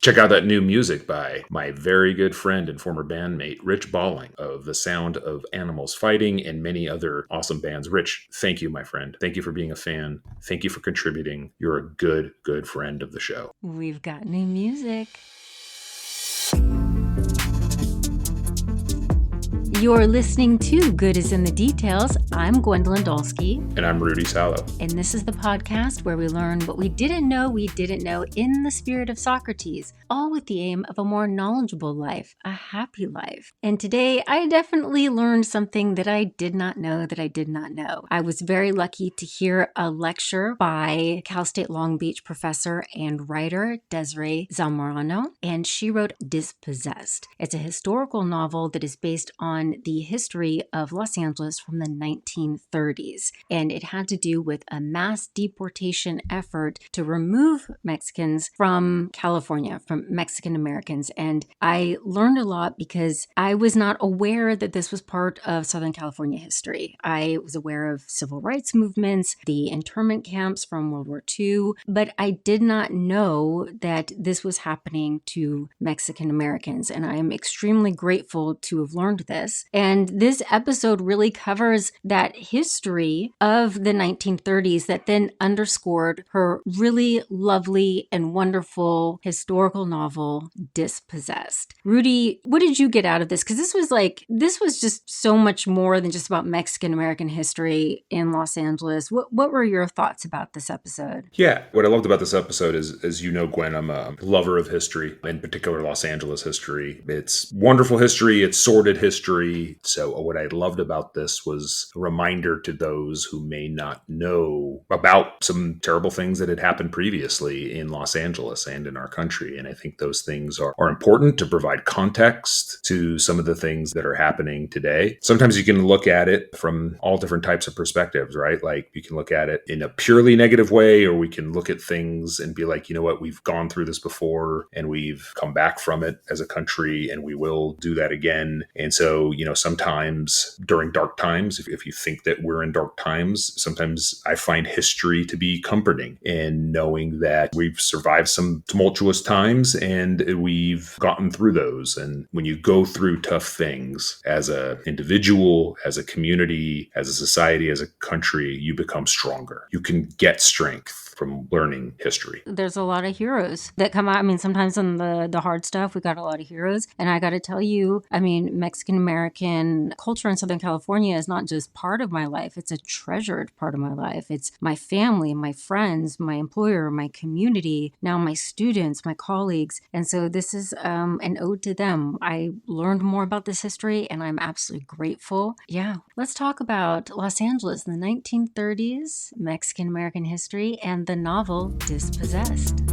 Check out that new music by my very good friend and former bandmate, Rich Balling of The Sound of Animals Fighting and many other awesome bands. Rich, thank you, my friend. Thank you for being a fan. Thank you for contributing. You're a good, good friend of the show. We've got new music. You're listening to Good is in the Details. I'm Gwendolyn Dolsky. And I'm Rudy Sallow. And this is the podcast where we learn what we didn't know in the spirit of Socrates, all with the aim of a more knowledgeable life, a happy life. And today, I definitely learned something that I did not know. I was very lucky to hear a lecture by Cal State Long Beach professor and writer Desiree Zamorano, and she wrote Dispossessed. It's a historical novel that is based on the history of Los Angeles from the 1930s. And it had to do with a mass deportation effort to remove Mexicans from California, from Mexican Americans. And I learned a lot because I was not aware that this was part of Southern California history. I was aware of civil rights movements, the internment camps from World War II, but I did not know that this was happening to Mexican Americans. And I am extremely grateful to have learned this. And this episode really covers that history of the 1930s that then underscored her really lovely and wonderful historical novel, Dispossessed. Rudy, what did you get out of this? Because this was just so much more than just about Mexican American history in Los Angeles. What were your thoughts about this episode? Yeah, what I loved about this episode is, as you know, Gwen, I'm a lover of history, in particular Los Angeles history. It's wonderful history, it's sordid history. So what I loved about this was a reminder to those who may not know about some terrible things that had happened previously in Los Angeles and in our country. And I think those things are important to provide context to some of the things that are happening today. Sometimes you can look at it from all different types of perspectives, right? Like you can look at it in a purely negative way, or we can look at things and be like, you know what, we've gone through this before and we've come back from it as a country and we will do that again. And so, sometimes during dark times, if you think that we're in dark times, sometimes I find history to be comforting in knowing that we've survived some tumultuous times and we've gotten through those. And when you go through tough things as an individual, as a community, as a society, as a country, you become stronger. You can get strength from learning history. There's a lot of heroes that come out. I mean, sometimes on the hard stuff, we got a lot of heroes. And I got to tell you, Mexican American culture in Southern California is not just part of my life. It's a treasured part of my life. It's my family, my friends, my employer, my community, now my students, my colleagues. And so this is an ode to them. I learned more about this history and I'm absolutely grateful. Yeah. Let's talk about Los Angeles in the 1930s, Mexican American history, and the novel Dispossessed.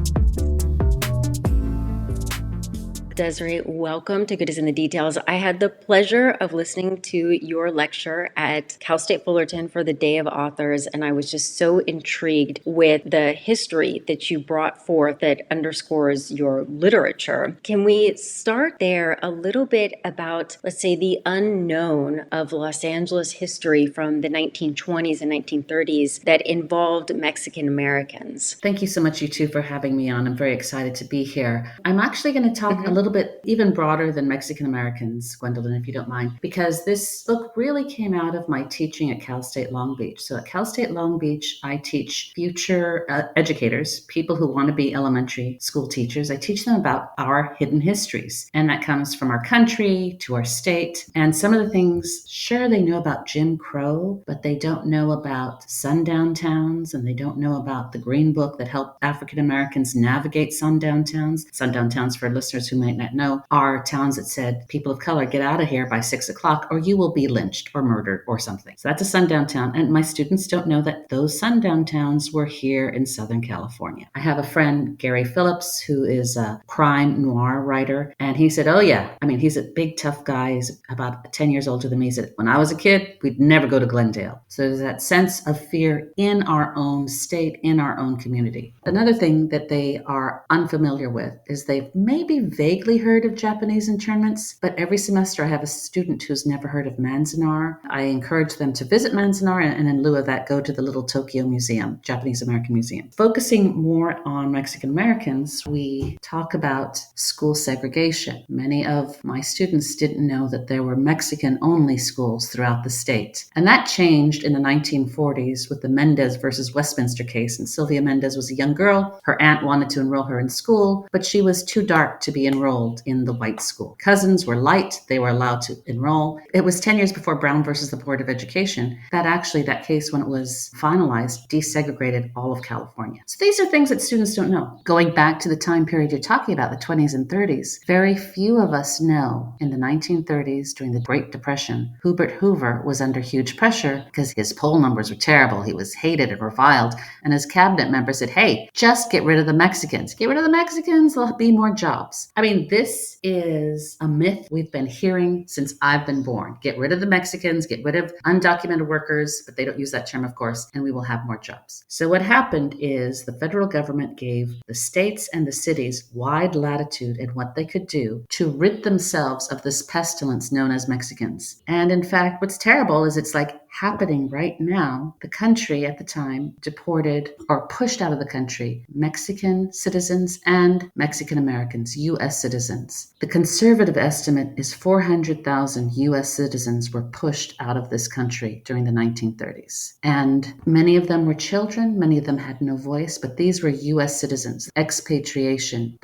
Desiree, welcome to Good is in the Details. I had the pleasure of listening to your lecture at Cal State Fullerton for the Day of Authors, and I was just so intrigued with the history that you brought forth that underscores your literature. Can we start there a little bit about, let's say, the unknown of Los Angeles history from the 1920s and 1930s that involved Mexican Americans? Thank you so much, you two, for having me on. I'm very excited to be here. I'm actually going to talk a little bit even broader than Mexican Americans, Gwendolyn, if you don't mind, because this book really came out of my teaching at Cal State Long Beach. So at Cal State Long Beach, I teach future educators, people who want to be elementary school teachers. I teach them about our hidden histories. And that comes from our country to our state. And some of the things, sure, they know about Jim Crow, but they don't know about sundown towns, and they don't know about the Green Book that helped African Americans navigate sundown towns. Sundown towns, for listeners who might not know, are towns that said, people of color, get out of here by 6 o'clock or you will be lynched or murdered or something. So that's a sundown town. And my students don't know that those sundown towns were here in Southern California. I have a friend, Gary Phillips, who is a crime noir writer. And he said, oh yeah, he's a big, tough guy. He's about 10 years older than me. He said, when I was a kid, we'd never go to Glendale. So there's that sense of fear in our own state, in our own community. Another thing that they are unfamiliar with is they've maybe vaguely lately heard of Japanese internments, but every semester I have a student who's never heard of Manzanar. I encourage them to visit Manzanar and in lieu of that, go to the Little Tokyo Museum, Japanese American Museum. Focusing more on Mexican Americans, we talk about school segregation. Many of my students didn't know that there were Mexican-only schools throughout the state. And that changed in the 1940s with the Mendez versus Westminster case. And Sylvia Mendez was a young girl. Her aunt wanted to enroll her in school, but she was too dark to be enrolled in the white school. Cousins were light. They were allowed to enroll. It was 10 years before Brown versus the Board of Education that case, when it was finalized, desegregated all of California. So these are things that students don't know. Going back to the time period you're talking about, the 20s and 30s, very few of us know in the 1930s, during the Great Depression, Hubert Hoover was under huge pressure because his poll numbers were terrible. He was hated and reviled. And his cabinet members said, hey, just get rid of the Mexicans. Get rid of the Mexicans, there'll be more jobs. I mean, this is a myth we've been hearing since I've been born. Get rid of the Mexicans, get rid of undocumented workers, but they don't use that term, of course, and we will have more jobs. So what happened is the federal government gave the states and the cities wide latitude in what they could do to rid themselves of this pestilence known as Mexicans. And in fact, what's terrible is it's like happening right now. The country at the time deported or pushed out of the country Mexican citizens and Mexican Americans, U.S. citizens. The conservative estimate is 400,000 U.S. citizens were pushed out of this country during the 1930s. And many of them were children, many of them had no voice, but these were U.S. citizens. Expatriation,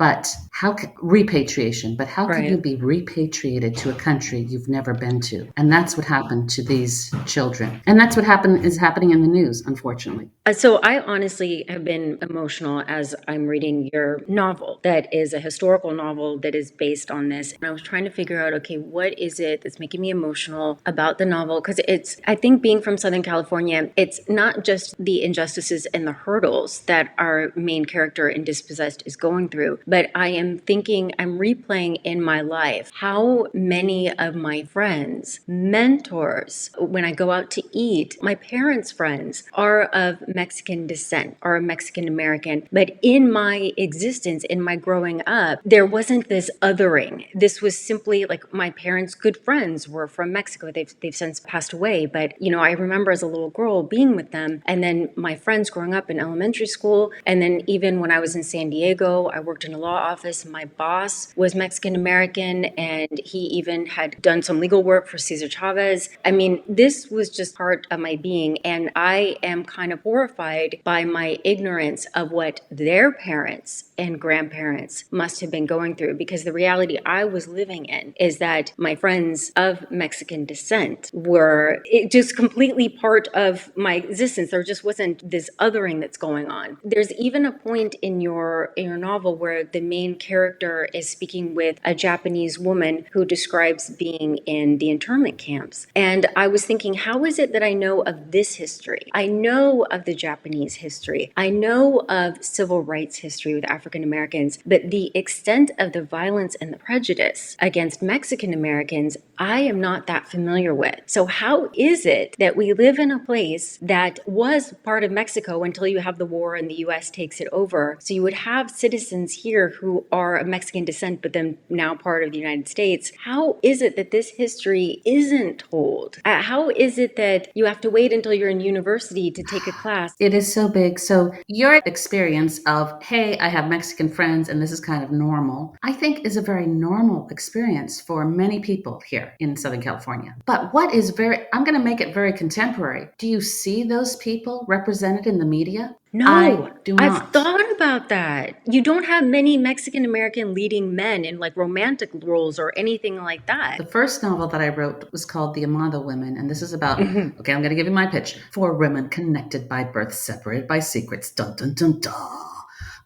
repatriation, but how can you be repatriated to a country you've never been to? And that's what happened to these children. And that's what is happening in the news, unfortunately. So I honestly have been emotional as I'm reading your novel that is a historical novel that is based on this. And I was trying to figure out, okay, what is it that's making me emotional about the novel? Because I think being from Southern California, it's not just the injustices and the hurdles that our main character in Dispossessed is going through, but I'm replaying in my life how many of my friends, mentors, when I go out to eat, my parents' friends are of Mexican descent, are Mexican American. But in my existence, in my growing up, there wasn't this othering. This was simply like my parents' good friends were from Mexico. They've since passed away. But, I remember as a little girl being with them. And then my friends growing up in elementary school. And then even when I was in San Diego, I worked in a law office. My boss was Mexican American, and he even had done some legal work for Cesar Chavez. I mean, this was just part of my being. And I am kind of horrified by my ignorance of what their parents and grandparents must have been going through, because the reality I was living in is that my friends of Mexican descent were just completely part of my existence. There just wasn't this othering that's going on. There's even a point in your novel where the main character is speaking with a Japanese woman who describes being in the internment camps. And I was thinking, how is it that I know of this history? I know of the Japanese history. I know of civil rights history with African Americans, but the extent of the violence and the prejudice against Mexican Americans, I am not that familiar with. So how is it that we live in a place that was part of Mexico until you have the war and the U.S. takes it over? So you would have citizens here who are of Mexican descent, but then now part of the United States. How is it that this history isn't told? How is it that you have to wait until you're in university to take a class? It is so big. So your experience of, hey, I have Mexican friends and this is kind of normal, I think is a very normal experience for many people here in Southern California. But I'm going to make it very contemporary. Do you see those people represented in the media? No, I do not. I've thought about that. You don't have many Mexican American leading men in like romantic roles or anything like that. The first novel that I wrote was called The Amado Women, and this is about, okay, I'm going to give you my pitch. 4 women connected by birth, separated by secrets. Dun, dun, dun, dun.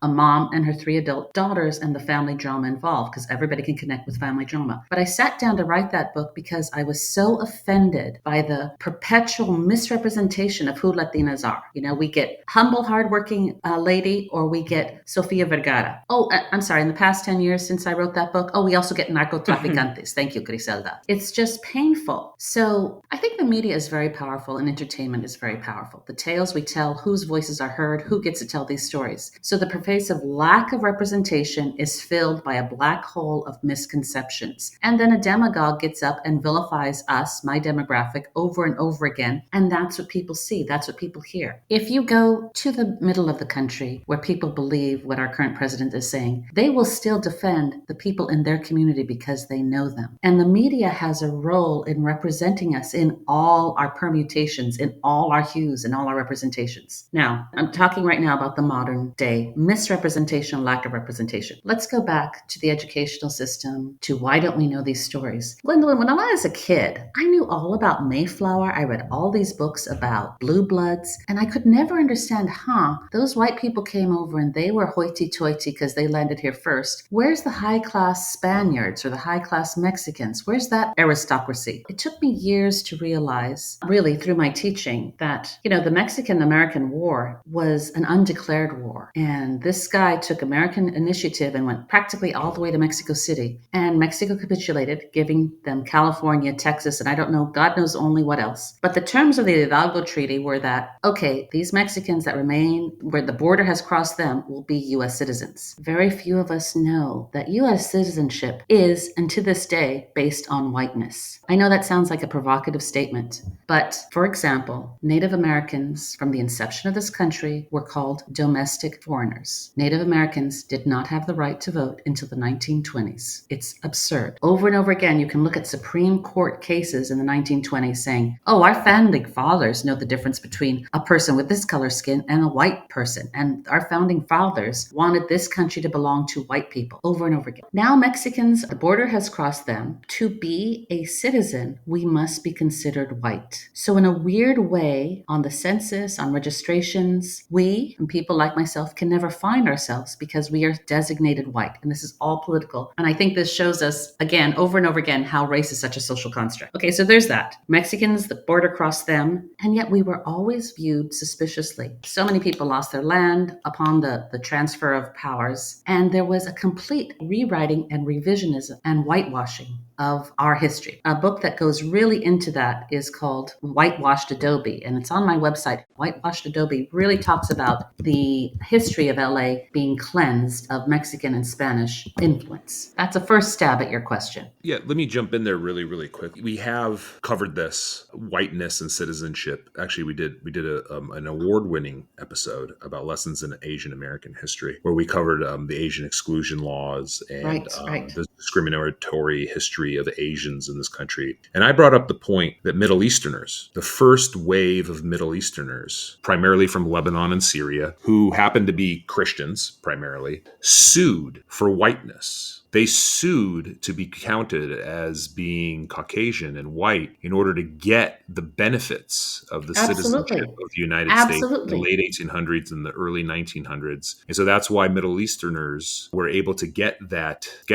A mom and her 3 adult daughters and the family drama involved, because everybody can connect with family drama. But I sat down to write that book because I was so offended by the perpetual misrepresentation of who Latinas are. We get humble, hardworking lady, or we get Sofia Vergara. Oh, I'm sorry, in the past 10 years since I wrote that book, we also get narcotraficantes. Thank you, Griselda. It's just painful. So I think the media is very powerful and entertainment is very powerful. The tales we tell, whose voices are heard, who gets to tell these stories. So the pervasive lack of representation is filled by a black hole of misconceptions. And then a demagogue gets up and vilifies us, my demographic, over and over again. And that's what people see. That's what people hear. If you go to the middle of the country where people believe what our current president is saying, they will still defend the people in their community because they know them. And the media has a role in representing us in all our permutations, in all our hues, and all our representations. Now, I'm talking right now about the modern day misrepresentation, lack of representation. Let's go back to the educational system, to why don't we know these stories? Gwendolyn, when I was a kid, I knew all about Mayflower. I read all these books about blue bloods, and I could never understand, those white people came over and they were hoity-toity because they landed here first. Where's the high-class Spaniards or the high-class Mexicans? Where's that aristocracy? It took me years to realize, really through my teaching, that, the Mexican-American War was an undeclared war. And this guy took American initiative and went practically all the way to Mexico City. And Mexico capitulated, giving them California, Texas, and I don't know, God knows only what else. But the terms of the Hidalgo Treaty were that, okay, these Mexicans that remain where the border has crossed them will be U.S. citizens. Very few of us know that U.S. citizenship is, and to this day, based on whiteness. I know that sounds like a provocative statement, but for example, Native Americans from the inception of this country were called domestic foreigners. Native Americans did not have the right to vote until the 1920s. It's absurd. Over and over again, you can look at Supreme Court cases in the 1920s saying, our founding fathers know the difference between a person with this color skin and a white person. And our founding fathers wanted this country to belong to white people, over and over again. Now Mexicans, the border has crossed them. To be a citizen, we must be considered white. So in a weird way, on the census, on registrations, we, and people like myself, can never find ourselves because we are designated white. And this is all political. And I think this shows us, again, over and over again, how race is such a social construct. Okay, so there's that. Mexicans, the border crossed them, and yet we were always viewed suspiciously. So many people lost their land upon the transfer of powers, and there was a complete rewriting and revisionism and whitewashing of our history. A book that goes really into that is called Whitewashed Adobe, and it's on my website. Whitewashed Adobe really talks about the history of LA being cleansed of Mexican and Spanish influence. That's a first stab at your question. Yeah, let me jump in there really, really quick. We have covered this, whiteness and citizenship. Actually, we did an award-winning episode about lessons in Asian American history, where we covered the Asian exclusion laws and the discriminatory history of the Asians in this country. And I brought up the point that Middle Easterners, the first wave of Middle Easterners, primarily from Lebanon and Syria, who happened to be Christians primarily, sued for whiteness. They sued to be counted as being Caucasian and white in order to get the benefits of the citizenship of the United States in the late 1800s and the early 1900s. And so that's why Middle Easterners were able to get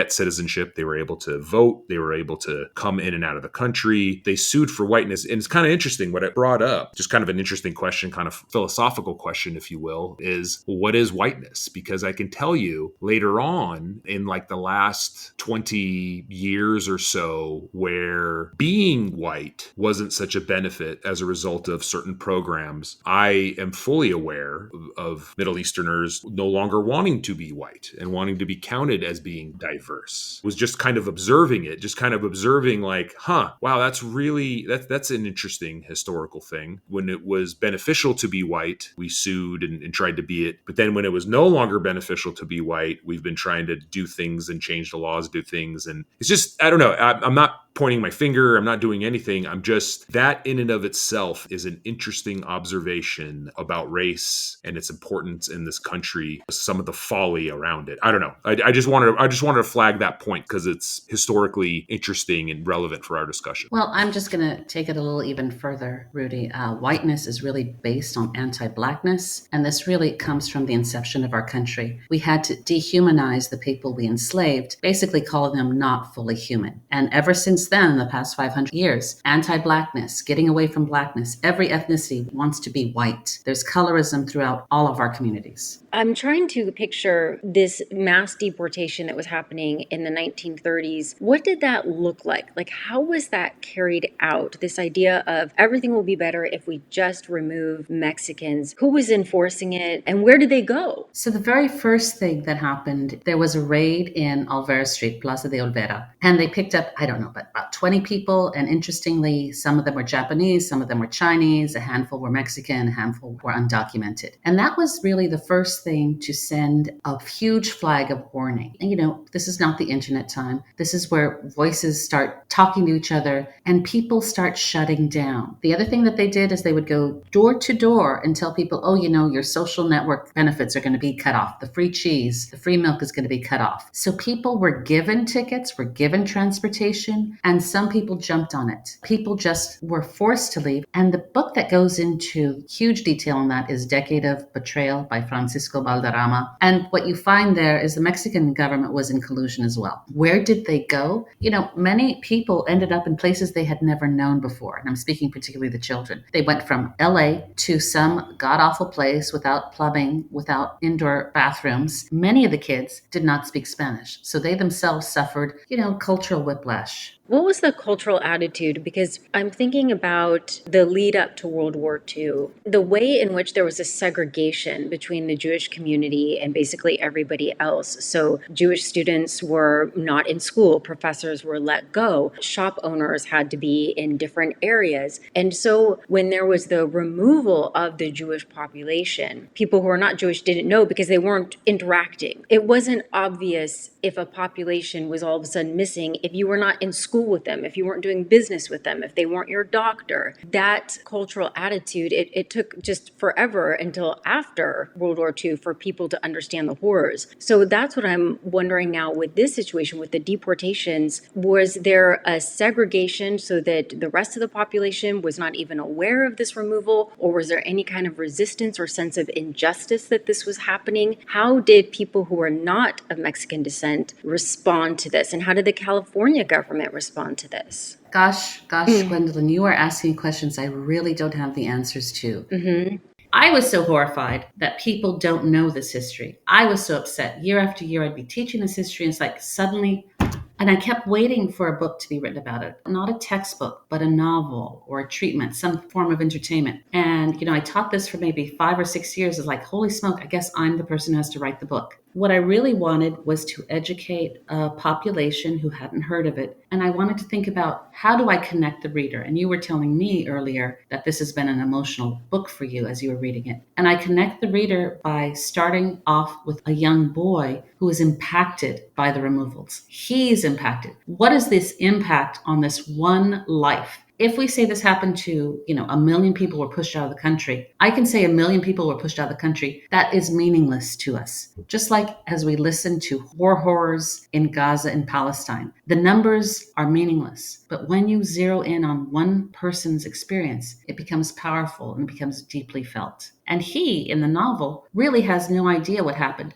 citizenship. They were able to vote. They were able to come in and out of the country. They sued for whiteness. And it's kind of interesting what it brought up, just kind of an interesting question, kind of philosophical question, if you will, is what is whiteness? Because I can tell you later on in like the last 20 years or so where being white wasn't such a benefit as a result of certain programs. I am fully aware of Middle Easterners no longer wanting to be white and wanting to be counted as being diverse. Was just kind of observing it, like, wow, that's an interesting historical thing. When it was beneficial to be white, we sued and tried to be it. But then when it was no longer beneficial to be white, we've been trying to do things and change the laws, do things. And it's just, I don't know. I'm not pointing my finger. I'm not doing anything. I'm just, that in and of itself is an interesting observation about race and its importance in this country, some of the folly around it. I don't know. I just wanted to flag that point because it's historically interesting and relevant for our discussion. Well, I'm just going to take it a little even further, Rudy. Whiteness is really based on anti-Blackness, and this really comes from the inception of our country. We had to dehumanize the people we enslaved, basically calling them not fully human. And ever since then, in the past 500 years, anti-Blackness, getting away from Blackness, every ethnicity wants to be white. There's colorism throughout all of our communities. I'm trying to picture this mass deportation that was happening in the 1930s. What did that look like? Like, how was that carried out? This idea of everything will be better if we just remove Mexicans. Who was enforcing it and where did they go? So the very first thing that happened, there was a raid in Olvera Street, Plaza de Olvera, and they picked up, I don't know, but about 20 people. And interestingly, some of them were Japanese, some of them were Chinese, a handful were Mexican, a handful were undocumented. And that was really the first thing to send a huge flag of warning. And, this is not the internet time. This is where voices start talking to each other and people start shutting down. The other thing that they did is they would go door to door and tell people, oh, your social network benefits are going to be cut off. The free cheese, the free milk is going to be cut off. So people were given tickets, were given transportation, and some people jumped on it. People just were forced to leave. And the book that goes into huge detail on that is Decade of Betrayal by Francisco Valderrama. And what you find there is the Mexican government was in collusion as well. Where did they go? Many people ended up in places they had never known before. And I'm speaking particularly the children. They went from LA to some god-awful place without plumbing, without indoor bathrooms. Many of the kids did not speak Spanish. So they themselves suffered, cultural whiplash. What was the cultural attitude? Because I'm thinking about the lead up to World War II, the way in which there was a segregation between the Jewish community and basically everybody else. So Jewish students were not in school, professors were let go, shop owners had to be in different areas. And so when there was the removal of the Jewish population, people who are not Jewish didn't know because they weren't interacting. It wasn't obvious if a population was all of a sudden missing if you were not in school with them, if you weren't doing business with them, if they weren't your doctor. That cultural attitude, it took just forever until after World War II for people to understand the horrors. So that's what I'm wondering now with this situation, with the deportations. Was there a segregation so that the rest of the population was not even aware of this removal? Or was there any kind of resistance or sense of injustice that this was happening? How did people who are not of Mexican descent respond to this? And how did the California government respond to this? Gosh, Gwendolyn, you are asking questions I really don't have the answers to. Mm-hmm. I was so horrified that people don't know this history. I was so upset. Year after year, I'd be teaching this history, and it's like suddenly, and I kept waiting for a book to be written about it. Not a textbook, but a novel or a treatment, some form of entertainment. And, I taught this for maybe 5 or 6 years. It's like, holy smoke, I guess I'm the person who has to write the book. What I really wanted was to educate a population who hadn't heard of it. And I wanted to think about, how do I connect the reader? And you were telling me earlier that this has been an emotional book for you as you were reading it. And I connect the reader by starting off with a young boy who is impacted by the removals. He's impacted. What is this impact on this one life? If we say this happened to, 1 million people were pushed out of the country, I can say 1 million people were pushed out of the country. That is meaningless to us. Just like as we listen to horrors in Gaza and Palestine, the numbers are meaningless. But when you zero in on one person's experience, it becomes powerful and becomes deeply felt. And he, in the novel, really has no idea what happened.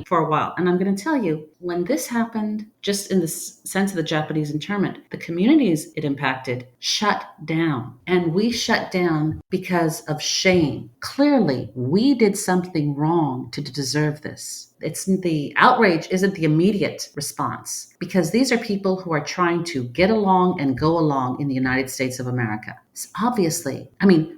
For a while. And I'm going to tell you, when this happened, just in the sense of the Japanese internment, the communities it impacted shut down. And we shut down because of shame. Clearly, we did something wrong to deserve this. It's the outrage isn't the immediate response, because these are people who are trying to get along and go along in the United States of America. So obviously,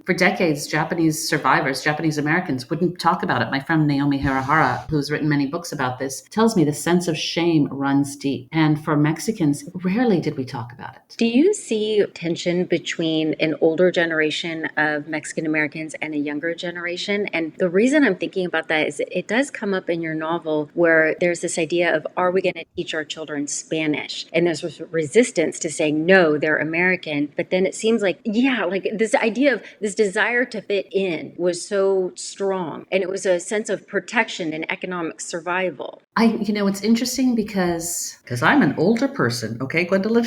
for decades, Japanese survivors, Japanese Americans wouldn't talk about it. My friend Naomi Hirahara, who's written many books about this, tells me the sense of shame runs deep. And for Mexicans, rarely did we talk about it. Do you see tension between an older generation of Mexican Americans and a younger generation? And the reason I'm thinking about that is it does come up in your novel where there's this idea of, are we going to teach our children Spanish? And there's resistance to saying, no, they're American. But then it seems like, this idea of this desire to fit in was so strong. And it was a sense of protection and economic survival. It's interesting because I'm an older person, okay, Gwendolyn?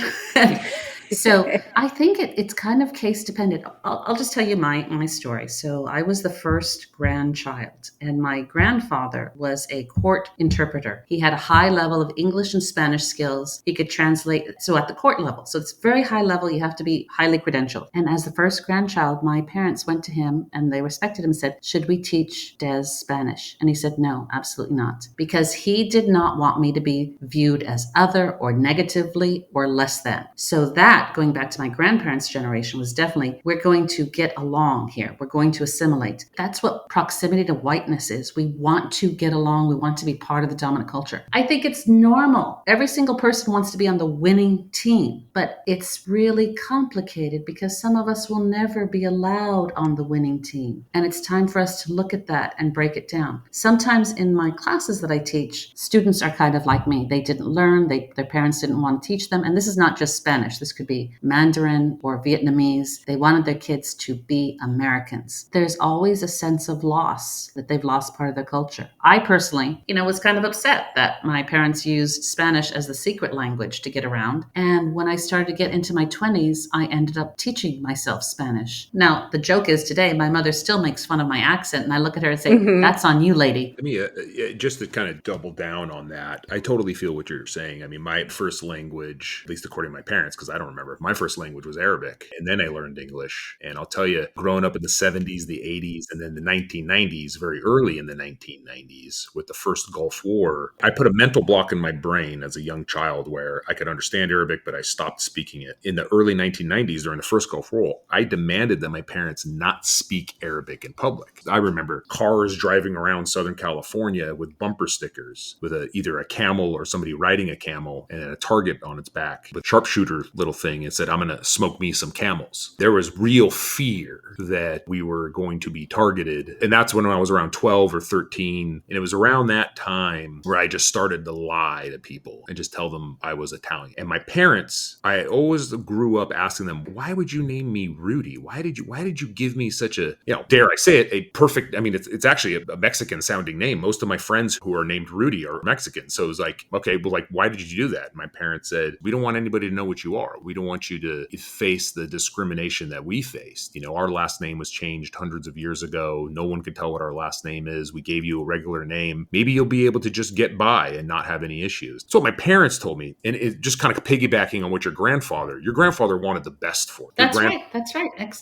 So I think it's kind of case dependent. I'll just tell you my story. So I was the first grandchild, and my grandfather was a court interpreter. He had a high level of English and Spanish skills. He could translate, so at the court level. So it's very high level. You have to be highly credentialed. And as the first grandchild, my parents went to him and they respected him and said, should we teach Des Spanish? And he said, no, absolutely not. Because he did not want me to be viewed as other or negatively or less than. So that, going back to my grandparents' generation, was definitely, we're going to get along here. We're going to assimilate. That's what proximity to whiteness is. We want to get along. We want to be part of the dominant culture. I think it's normal. Every single person wants to be on the winning team, but it's really complicated because some of us will never be allowed on the winning team. And it's time for us to look at that and break it down. Sometimes in my classes that I teach, students are kind of like me. They didn't learn. Their parents didn't want to teach them. And this is not just Spanish. This could be Mandarin or Vietnamese. They wanted their kids to be Americans. There's always a sense of loss, that they've lost part of their culture. I personally, was kind of upset that my parents used Spanish as the secret language to get around. And when I started to get into my 20s, I ended up teaching myself Spanish. Now, the joke is today, my mother still makes fun of my accent, and I look at her and say, that's on you, lady. I mean, just to kind of double down on that, I totally feel what you're saying. I mean, my first language, at least according to my parents, because I don't remember, my first language was Arabic. And then I learned English. And I'll tell you, growing up in the 70s, the 80s, and then the 1990s, very early in the 1990s, with the first Gulf War, I put a mental block in my brain as a young child where I could understand Arabic, but I stopped speaking it. In the early 1990s, during the first Gulf War, I demanded that my parents not speak Arabic in public. I remember cars driving around Southern California with bumper stickers with either a camel or somebody riding a camel and a target on its back with sharpshooter little thing and said, I'm going to smoke me some camels. There was real fear that we were going to be targeted. And that's when I was around 12 or 13. And it was around that time where I just started to lie to people and just tell them I was Italian. And my parents, I always grew up asking them, why would you name me Rudy? Why did you give me such a, dare I say it, a perfect, I mean, it's actually a Mexican sounding name. Most of my friends who are named Rudy are Mexican. So it was like, okay, well, like, why did you do that? My parents said, we don't want anybody to know what you are. We don't want you to face the discrimination that we faced. Our last name was changed hundreds of years ago. No one could tell what our last name is. We gave you a regular name. Maybe you'll be able to just get by and not have any issues. That's what my parents told me. And it just kind of piggybacking on what your grandfather wanted the best for. That's right.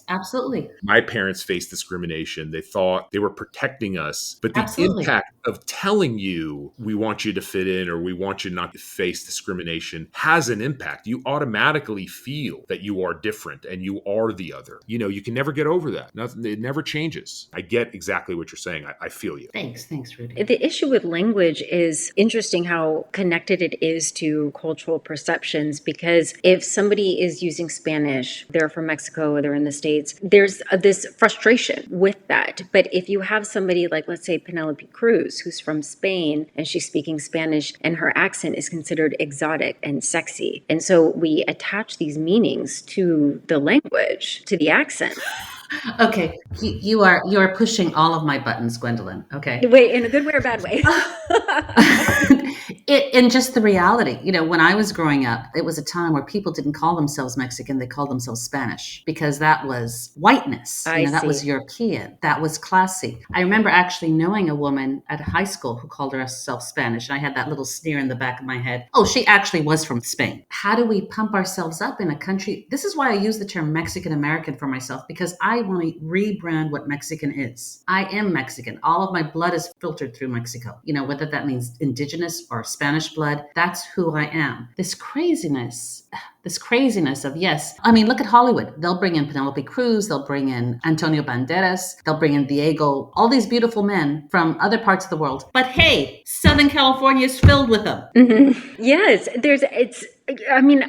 Absolutely. My parents faced discrimination. They thought they were protecting us, but the Absolutely. impact of telling you we want you to fit in or we want you not to face discrimination has an impact. You automatically feel that you are different and you are the other. You can never get over that. Nothing, it never changes. I get exactly what you're saying. I feel you. Thanks, Rudy. The issue with language is interesting how connected it is to cultural perceptions, because if somebody is using Spanish, they're from Mexico or they're in the States, there's this frustration with that. But if you have somebody like, let's say, Penelope Cruz, who's from Spain and she's speaking Spanish and her accent is considered exotic and sexy. And so we attach these meanings to the language, to the accent. Okay, you are pushing all of my buttons, Gwendolyn. Okay. Wait, in a good way or bad way? In just the reality, when I was growing up, it was a time where people didn't call themselves Mexican; they called themselves Spanish because that was whiteness. That was European. That was classy. I remember actually knowing a woman at high school who called herself Spanish, and I had that little sneer in the back of my head. Oh, she actually was from Spain. How do we pump ourselves up in a country? This is why I use the term Mexican American for myself, because I want to rebrand what Mexican is. I am Mexican. All of my blood is filtered through Mexico. Whether that means indigenous or Spanish blood, that's who I am. This craziness of, yes. I mean, look at Hollywood. They'll bring in Penelope Cruz. They'll bring in Antonio Banderas. They'll bring in Diego, all these beautiful men from other parts of the world. But hey, Southern California is filled with them. Mm-hmm. Yes,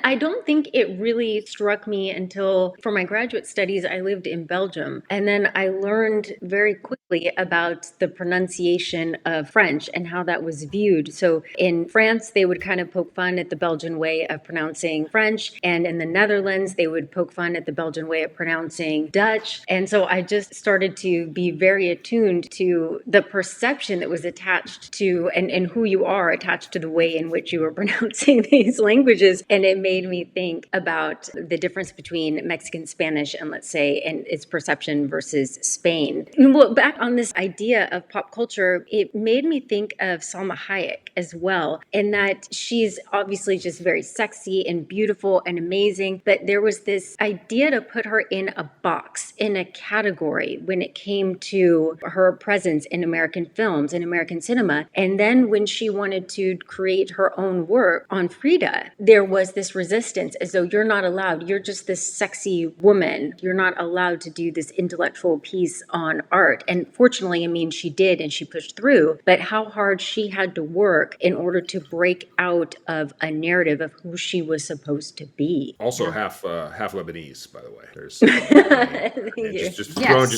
I don't think it really struck me until for my graduate studies, I lived in Belgium. And then I learned very quickly about the pronunciation of French and how that was viewed. So in France, they would kind of poke fun at the Belgian way of pronouncing French. And in the Netherlands, they would poke fun at the Belgian way of pronouncing Dutch. And so I just started to be very attuned to the perception that was attached to and who you are attached to the way in which you are pronouncing these languages. languages. And it made me think about the difference between Mexican Spanish and, let's say, and its perception versus Spain. Look back on this idea of pop culture, it made me think of Salma Hayek as well, in that she's obviously just very sexy and beautiful and amazing, but there was this idea to put her in a box, in a category, when it came to her presence in American films, in American cinema. And then when she wanted to create her own work on Frida, there was this resistance, as though you're not allowed, you're just this sexy woman, you're not allowed to do this intellectual piece on art. And fortunately, I mean, she did, and she pushed through, but how hard she had to work in order to break out of a narrative of who she was supposed to be. Also, half Lebanese, by the way. There's Thank you. just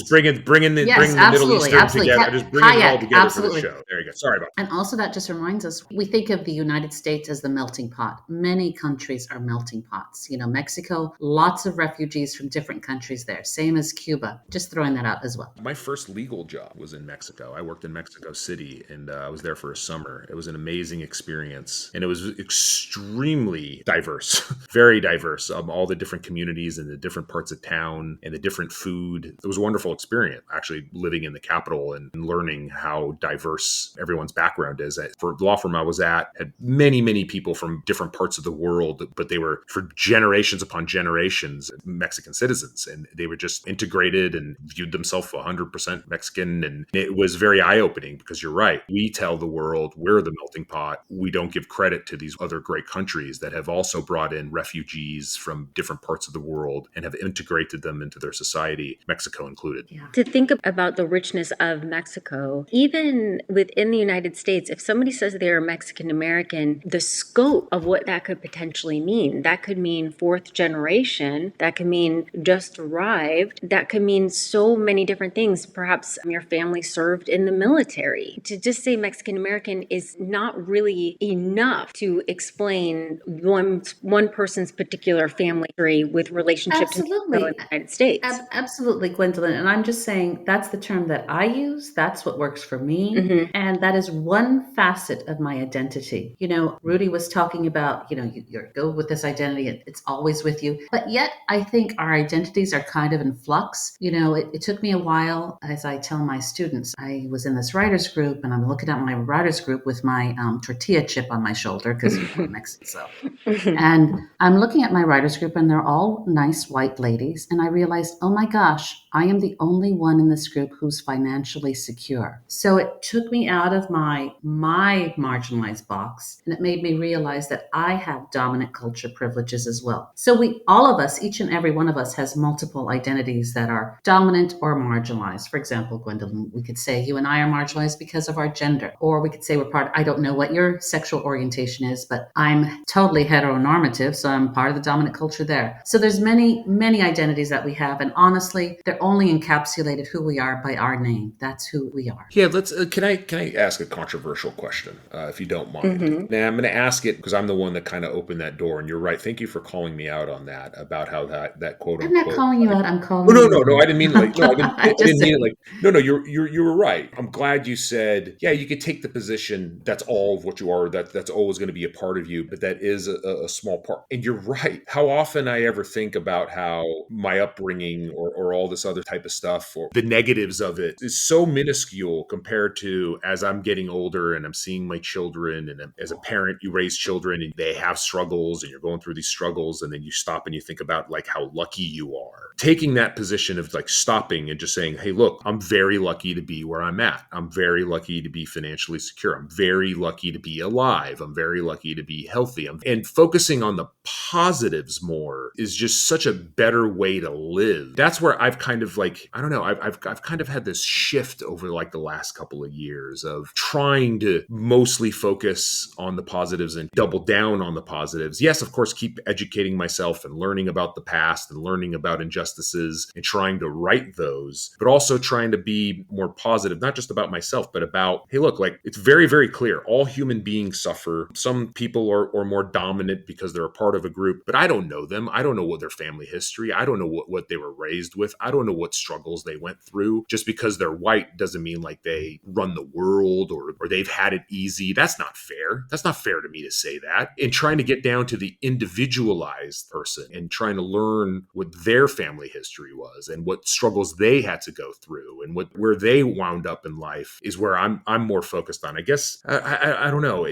bringing the Yes, Middle Eastern absolutely. together, just bringing it all Hayek, together absolutely. for the show. There you go. Sorry about that. And also that just reminds us, we think of the United States as the melting pot. Many countries are melting pots. Mexico, lots of refugees from different countries there. Same as Cuba. Just throwing that out as well. My first legal job was in Mexico. I worked in Mexico City, and I was there for a summer. It was an amazing experience, and it was extremely diverse, very diverse. All the different communities and the different parts of town and the different food. It was a wonderful experience, actually living in the capital and learning how diverse everyone's background is. For the law firm I was at, had many people from different parts of the world, but they were, for generations upon generations, Mexican citizens, and they were just integrated and viewed themselves 100% Mexican. And it was very eye-opening, because you're right. We tell the world we're the melting pot. We don't give credit to these other great countries that have also brought in refugees from different parts of the world and have integrated them into their society, Mexico included. Yeah. To think about the richness of Mexico, even within the United States, if somebody says they're Mexican American, the scope of what that could potentially mean, that could mean fourth generation, that could mean just arrived, that could mean so many different things. Perhaps your family served in the military. To just say Mexican American is not really enough to explain one person's particular family history with relationship to Mexico and the United States. Absolutely, Gwendolyn. And I'm just saying that's the term that I use. That's what works for me. Mm-hmm. And that is one facet of my identity. Rudy was talking about, you go with this identity. It's always with you. But yet I think our identities are kind of in flux. It took me a while, as I tell my students. I was in this writers group, and I'm looking at my writers group with my tortilla chip on my shoulder, because I'm Mexican. So. And I'm looking at my writers group, and they're all nice white ladies. And I realized, oh my gosh, I am the only one in this group who's financially secure. So it took me out of my marginalized box, and it made me realize that I have dominant culture privileges as well. So all of us, each and every one of us, has multiple identities that are dominant or marginalized. For example, Gwendolyn, we could say you and I are marginalized because of our gender, or we could say I don't know what your sexual orientation is, but I'm totally heteronormative, so I'm part of the dominant culture there. So there's many identities that we have, and honestly, they're only encapsulated who we are by our name. That's who we are. Yeah, can I ask a controversial question, if you don't mind? Mm-hmm. Now, I'm going to ask it because I'm the one that kind of opened that door, and you're right. Thank you for calling me out on that, about how that quote unquote. I'm not calling you out. I'm calling you. No, I didn't mean it I didn't mean it like. No, you were right. I'm glad you said, yeah, you could take the position that's all of what you are. That's always going to be a part of you, but that is a small part. And you're right. How often I ever think about how my upbringing or all this other type of stuff, or the negatives of it, is so minuscule compared to, as I'm getting older and I'm seeing my children, and as a parent, you raise children and they have struggles, and you're going through these struggles, and then you stop and you think about like how lucky you are. Taking that position of like stopping and just saying, hey, look, I'm very lucky to be where I'm at. I'm very lucky to be financially secure. I'm very lucky to be alive. I'm very lucky to be healthy. And focusing on the positives more is just such a better way to live. That's where I've kind of like, I don't know, I've kind of had this shift over like the last couple of years of trying to mostly focus on the positives and double down on the positives. Yes, of course, keep educating myself and learning about the past and learning about injustices and trying to right those, but also trying to be more positive, not just about myself, but about, hey, look, like it's very, very clear. All human beings suffer. Some people are more dominant because they're a part part of a group, but I don't know them. I don't know what their family history. I don't know what they were raised with. I don't know what struggles they went through. Just because they're white doesn't mean like they run the world or they've had it easy. That's not fair. That's not fair to me to say that. And trying to get down to the individualized person and trying to learn what their family history was and what struggles they had to go through and where they wound up in life is where I'm more focused on. I guess I don't know.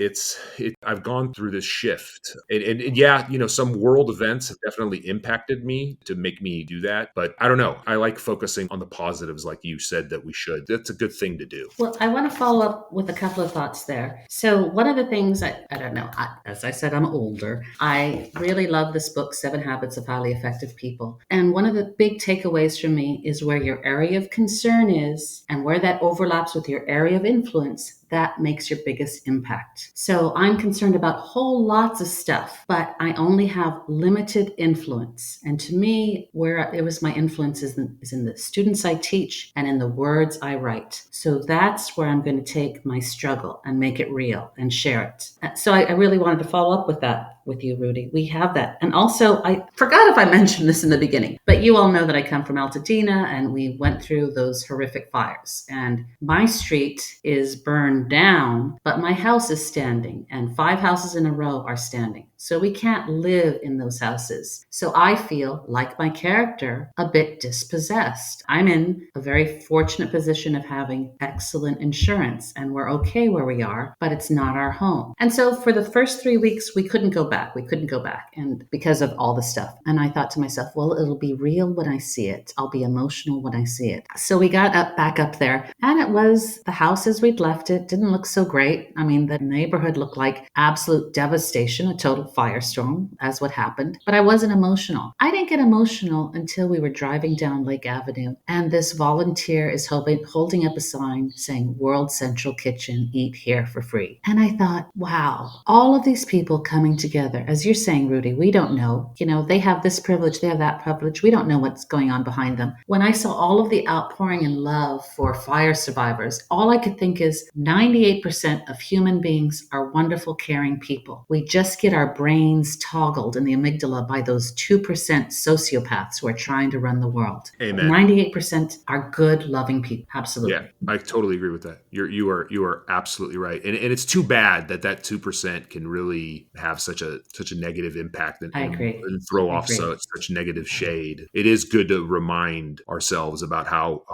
I've gone through this shift, and yeah, some world events have definitely impacted me to make me do that. But I don't know. I like focusing on the positives, like you said that we should. That's a good thing to do. Well, I want to follow up with a couple of thoughts there. So one of the things I don't know, as I said, I'm older. I really love this book, 7 Habits of Highly Effective People. And one of the big takeaways for me is where your area of concern is and where that overlaps with your area of influence. That makes your biggest impact. So I'm concerned about whole lots of stuff, but I only have limited influence. And to me, where it was my influence is in the students I teach and in the words I write. So that's where I'm going to take my struggle and make it real and share it. So I really wanted to follow up with that with you, Rudy. We have that. And also, I forgot if I mentioned this in the beginning, but you all know that I come from Altadena and we went through those horrific fires. And my street is burned down, but my house is standing and 5 houses in a row are standing. So we can't live in those houses. So I feel, like my character, a bit dispossessed. I'm in a very fortunate position of having excellent insurance and we're okay where we are, but it's not our home. And so for the first 3 weeks, we couldn't go back. We couldn't go back, and because of all the stuff. And I thought to myself, well, it'll be real when I see it. I'll be emotional when I see it. So we got back up there, and it was the house as we'd left it. Didn't look so great. I mean, the neighborhood looked like absolute devastation, a total firestorm, as what happened. But I wasn't emotional. I didn't get emotional until we were driving down Lake Avenue, and this volunteer is holding up a sign saying, "World Central Kitchen, eat here for free." And I thought, wow, all of these people coming together. As you're saying, Rudy, we don't know. They have this privilege, they have that privilege. We don't know what's going on behind them. When I saw all of the outpouring and love for fire survivors, all I could think is 98% of human beings are wonderful, caring people. We just get our brains toggled in the amygdala by those 2% sociopaths who are trying to run the world. Amen. 98% are good, loving people. Absolutely. Yeah, I totally agree with that. You are absolutely right, and it's too bad that 2% can really have such a negative impact and, I agree. and throw off such negative shade. It is good to remind ourselves about how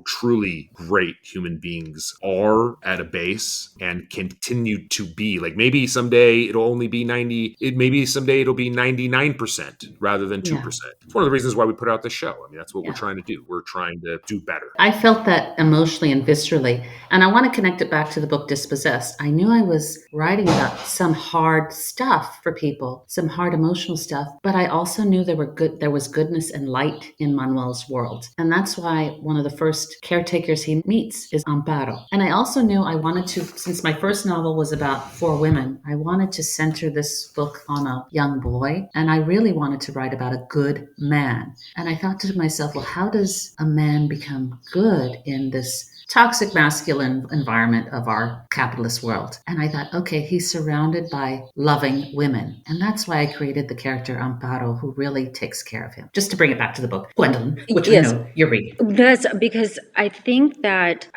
truly great human beings are at a base and continue to be. Like maybe someday it'll only be 90. Maybe someday it'll be 99% rather than 2%. Yeah. It's one of the reasons why we put out the show. I mean, that's what we're trying to do. We're trying to do better. I felt that emotionally and viscerally, and I want to connect it back to the book Dispossessed. I knew I was writing about some hard stuff for people, some hard emotional stuff, but I also knew there was goodness and light in Manuel's world. And that's why one of the first caretakers he meets is Amparo. And I also knew I wanted to, since my first novel was about 4 women, I wanted to center this book on a young boy, and I really wanted to write about a good man. And I thought to myself, well, how does a man become good in this toxic masculine environment of our capitalist world? And I thought, okay, he's surrounded by loving women. And that's why I created the character Amparo, who really takes care of him. Just to bring it back to the book, Gwendolyn, which I know you're reading. Yes, because I think that,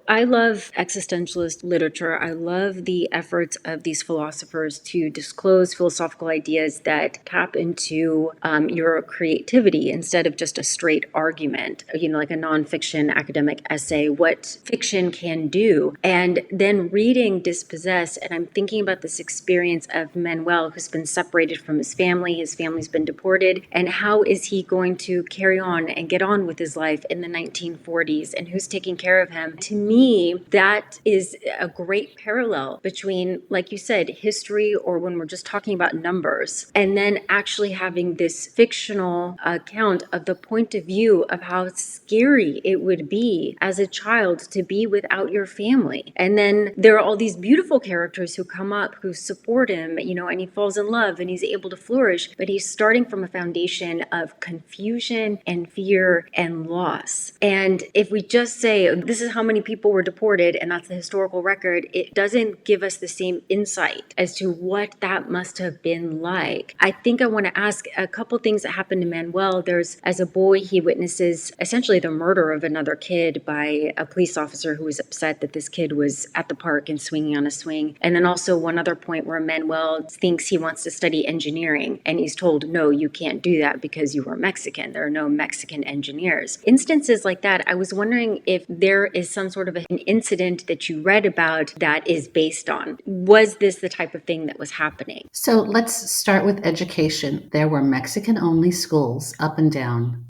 I love existentialist literature. I love the efforts of these philosophers to disclose philosophical ideas that tap into your creativity instead of just a straight argument, like a nonfiction academic essay, what fiction can do. And then reading Dispossessed, and I'm thinking about this experience of Manuel, who's been separated from his family's been deported, and how is he going to carry on and get on with his life in the 1940s, and who's taking care of him? To me, that is a great parallel between, like you said, history, or when we're just talking about numbers, and then actually having this fictional account of the point of view of how scary it would be as a child child to be without your family. And then there are all these beautiful characters who come up who support him, and he falls in love and he's able to flourish, but he's starting from a foundation of confusion and fear and loss. And if we just say this is how many people were deported and that's the historical record, it doesn't give us the same insight as to what that must have been like. I think I want to ask a couple things that happened to Manuel. As a boy, he witnesses essentially the murder of another kid by a police officer who was upset that this kid was at the park and swinging on a swing. And then also one other point where Manuel thinks he wants to study engineering and he's told, no, you can't do that because you are Mexican. There are no Mexican engineers. Instances like that, I was wondering if there is some sort of an incident that you read about that is based on. Was this the type of thing that was happening? So let's start with education. There were Mexican-only schools up and down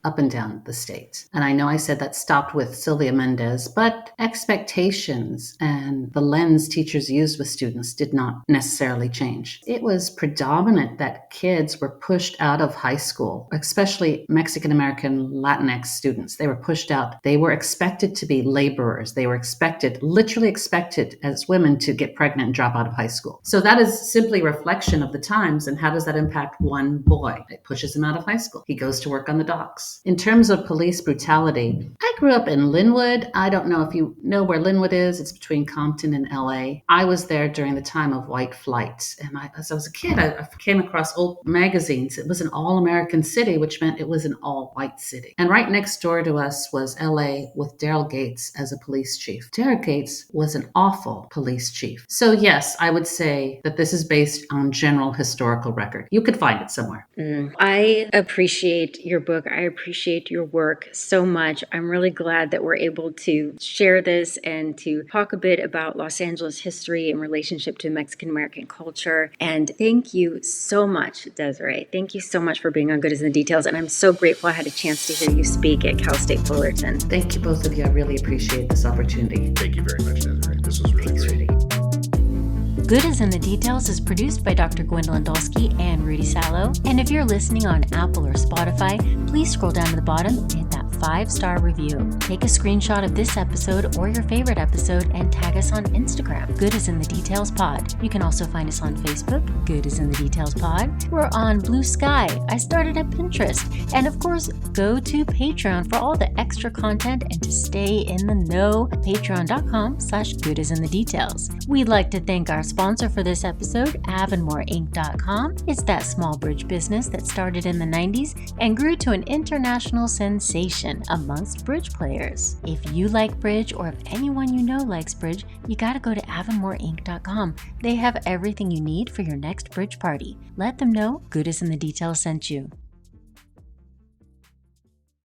the state. And I know I said that stopped with Sylvia Mendez, but expectations and the lens teachers used with students did not necessarily change. It was predominant that kids were pushed out of high school, especially Mexican-American Latinx students. They were pushed out. They were expected to be laborers. They were literally expected as women to get pregnant and drop out of high school. So that is simply a reflection of the times. And how does that impact one boy? It pushes him out of high school. He goes to work on the docks. In terms of police brutality, I grew up in Linwood. I don't know if you know where Linwood is. It's between Compton and LA. I was there during the time of white flight. And as I was a kid, I came across old magazines. It was an all-American city, which meant it was an all-white city. And right next door to us was LA with Daryl Gates as a police chief. Daryl Gates was an awful police chief. So yes, I would say that this is based on general historical record. You could find it somewhere. I appreciate your book. I appreciate your work so much. I'm really glad that we're able to share this and to talk a bit about Los Angeles history in relationship to Mexican American culture. And thank you so much, Desiree. Thank you so much for being on Good as in the Details. And I'm so grateful I had a chance to hear you speak at Cal State Fullerton. Thank you, both of you. I really appreciate this opportunity. Thank you very much, Desiree. This was really great. Good as in the Details is produced by Dr. Gwendolyn Dolsky and Rudy Sallow. And if you're listening on Apple or Spotify, please scroll down to the bottom and hit that 5-star review. Take a screenshot of this episode or your favorite episode and tag us on Instagram, Good as in the Details Pod. You can also find us on Facebook, Good as in the Details Pod. We're on Blue Sky. I started at Pinterest. And of course, go to Patreon for all the extra content and to stay in the know, patreon.com/Good as in the Details. We'd like to thank our sponsor for this episode, AvonmoreInc.com. It's that small bridge business that started in the 90s and grew to an international sensation amongst bridge players. If you like bridge or if anyone you know likes bridge, you gotta go to AvonmoreInc.com. They have everything you need for your next bridge party. Let them know Good as in the Details sent you.